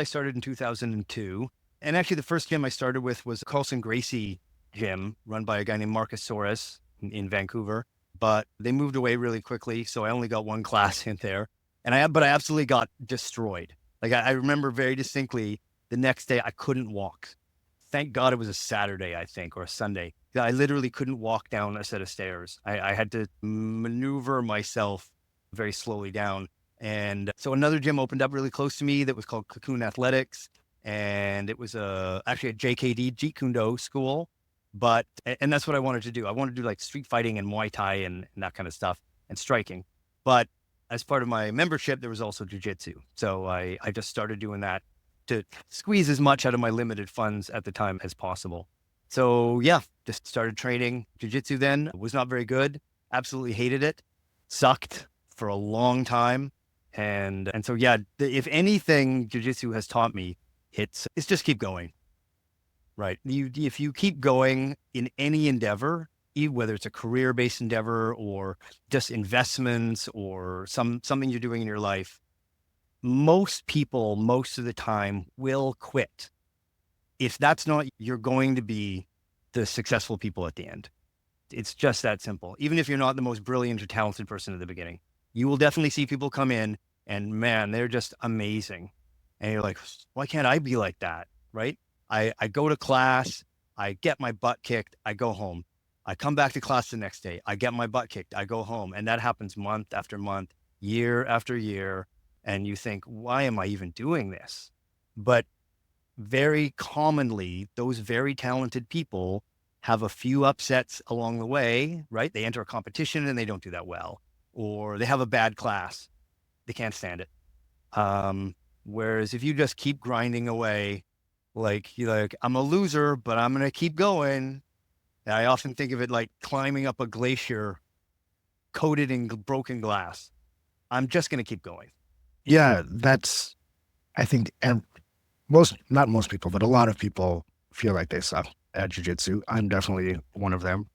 I started in 2002. And actually the first gym I started with was Carlson Gracie gym run by a guy named Marcus Soros in Vancouver. But they moved away really quickly. So I only got one class in there. But I absolutely got destroyed. Like I remember very distinctly the next day I couldn't walk. Thank God it was a Saturday, I think, or a Sunday. I literally couldn't walk down a set of stairs. I had to maneuver myself very slowly down. And so another gym opened up really close to me that was called Cocoon Athletics. And it was actually a JKD Jeet Kune Do school. And that's what I wanted to do. I wanted to do like street fighting and Muay Thai and that kind of stuff and striking. But as part of my membership, there was also Jiu-Jitsu. So I just started doing that to squeeze as much out of my limited funds at the time as possible. So yeah, just started training Jiu-Jitsu then. Was not very good. Absolutely hated it. Sucked for a long time. And so yeah, if anything Jiu-Jitsu has taught me, it's just keep going. Right. If you keep going in any endeavor, whether it's a career-based endeavor or just investments or something you're doing in your life, most people, most of the time, will quit. If that's not, you're going to be the successful people at the end. It's just that simple. Even if you're not the most brilliant or talented person at the beginning, you will definitely see people come in and man, they're just amazing. And you're like, why can't I be like that? Right? I go to class, I get my butt kicked, I go home. I come back to class the next day, I get my butt kicked, I go home. And that happens month after month, year after year. And you think, why am I even doing this? But very commonly, those very talented people have a few upsets along the way, right? They enter a competition and they don't do that well, or they have a bad class. They can't stand it. Whereas if you just keep grinding away, like I'm a loser, but I'm going to keep going. And I often think of it like climbing up a glacier coated in broken glass. I'm just going to keep going. Yeah, that's, I think, and not most people, but a lot of people feel like they suck at jiu-jitsu. I'm definitely one of them.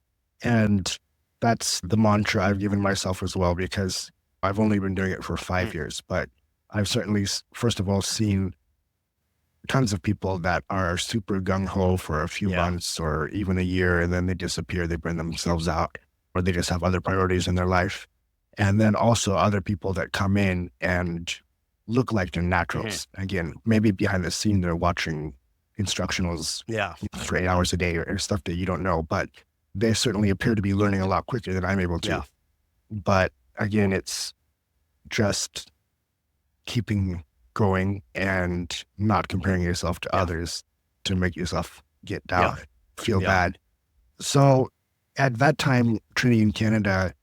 And that's the mantra I've given myself as well, because I've only been doing it for 5 years, but I've certainly, first of all, seen tons of people that are super gung-ho for a few months or even a year, and then they disappear, they burn themselves out, or they just have other priorities in their life. And then also other people that come in and look like they're naturals. Again, maybe behind the scene, they're watching instructionals for 8 hours a day or stuff that you don't know, but they certainly appear to be learning a lot quicker than I'm able to. But again, it's just keeping going and not comparing yourself to others to make yourself get down, feel bad. So at that time, training in Canada,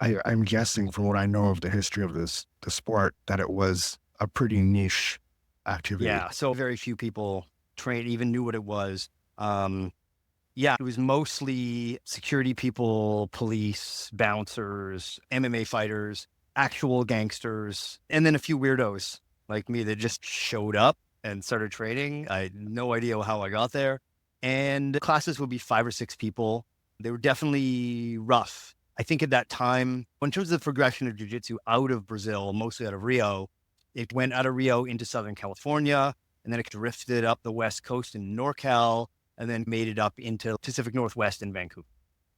I'm guessing from what I know of the history of the sport, that it was a pretty niche activity. Yeah, so very few people even knew what it was. It was mostly security people, police, bouncers, MMA fighters, actual gangsters, and then a few weirdos like me that just showed up and started training. I had no idea how I got there. And classes would be 5 or 6 people. They were definitely rough. I think at that time, in terms of the progression of jiu-jitsu out of Brazil, mostly out of Rio, it went out of Rio into Southern California, and then it drifted up the West Coast in NorCal, and then made it up into Pacific Northwest in Vancouver.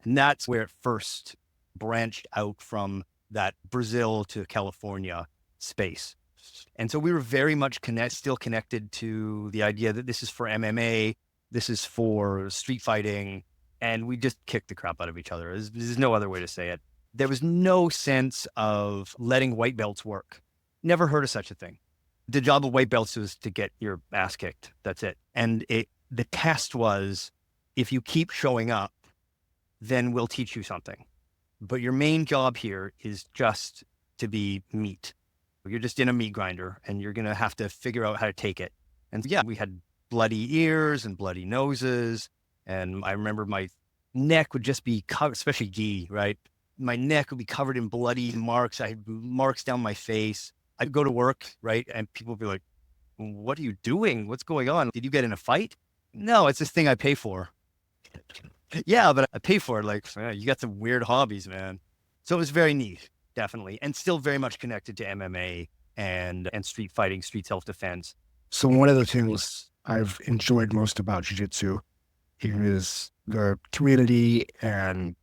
And that's where it first branched out from that Brazil to California space. And so we were very much still connected to the idea that this is for MMA, this is for street fighting, and we just kicked the crap out of each other. There's no other way to say it. There was no sense of letting white belts work. Never heard of such a thing. The job of white belts was to get your ass kicked. That's it. And the test was, if you keep showing up, then we'll teach you something. But your main job here is just to be meat. You're just in a meat grinder, and you're going to have to figure out how to take it. And we had bloody ears and bloody noses. And I remember my neck would just be covered, especially gi, right? My neck would be covered in bloody marks. I had marks down my face. I'd go to work, right? And people would be like, what are you doing? What's going on? Did you get in a fight? No, it's this thing I pay for. Yeah, but I pay for it. Like, you got some weird hobbies, man. So it was very neat, definitely. And still very much connected to MMA and street fighting, street self-defense. So one of the things I've enjoyed most about jiu-jitsu is the community and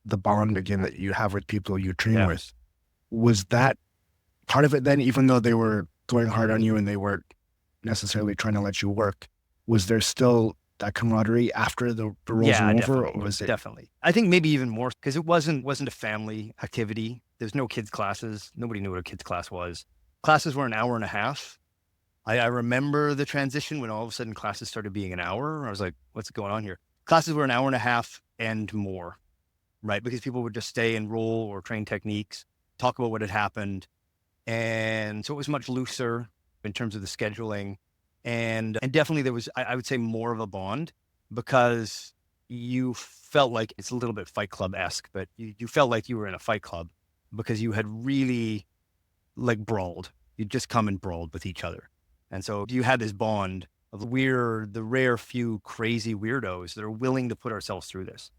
the bond again that you have with people you train Yeah. with. Was that part of it then, even though they were going hard on you and they weren't necessarily trying to let you work, was there still that camaraderie after the roles were Yeah, over, or definitely. was it? Definitely. I think maybe even more because it wasn't a family activity. There's no kids classes. Nobody knew what a kids class was. Classes were an hour and a half. I remember the transition when all of a sudden classes started being an hour. I was like, what's going on here? Classes were an hour and a half and more, right? Because people would just stay and roll or train techniques, talk about what had happened. And so it was much looser in terms of the scheduling. And definitely there was, I would say, more of a bond because you felt like it's a little bit Fight Club-esque, but you felt like you were in a fight club because you had really like brawled. You'd just come and brawled with each other. And so you had this bond of we're the rare few crazy weirdos that are willing to put ourselves through this.